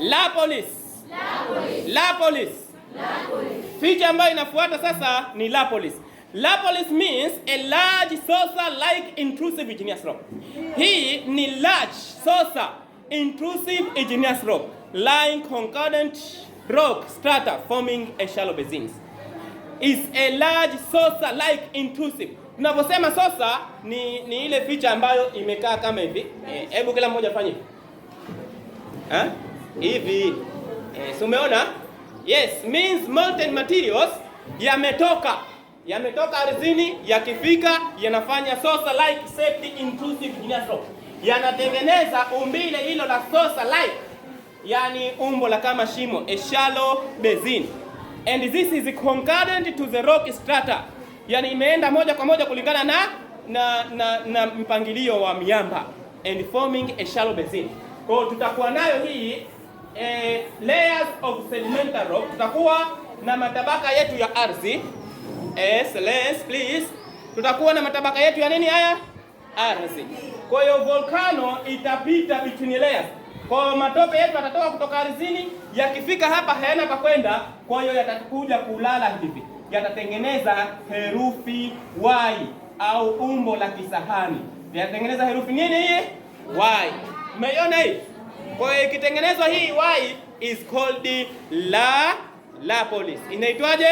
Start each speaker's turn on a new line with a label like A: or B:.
A: Lapolis. Lapolis. Feature ambayo inafuata sasa ni Lapolis. Lapolis means a large saucer-like intrusive igneous rock. Hii ni large saucer intrusive igneous rock lying concordant rock strata forming a shallow basin. Is a large saucer-like intrusive. Tunaposema saucer ni ile feature ambayo imekaa kama hivi. Hebu kila mmoja afanye hivi. So umeona? Yes, means molten materials yametoka ardhini, yakifika yanafanya saucer-like shaped intrusive igneous rock. Yanatengeneza umbile hilo la saucer-like, yani umbo la kama shimo, a shallow basin. And this is concordant to the rock strata. Yani imeenda moja kwa moja kulingana na mpangilio wa miamba, and forming a shallow basin. Kwa tutakuwa nayo hii layers of sedimentary rock. Tutakuwa na matabaka yetu ya ardhi. Silence please. Tutakuwa na matabaka yetu ya nini haya? Ardhi. Kwa hiyo volcano itapita between layers. Kwa matope yetu yatatoka kutoka ardhini, yakifika hapa hayana pa kwenda, kwa hiyo yatakuja kulala hivi. Yatatengeneza herufi Y au umbo la kisahani. Yatatengeneza herufi nini hii? Y. Umeiona hii? Kwa hiyo ikitengenezwa hii Y is called Lapolis. Inaitwaje?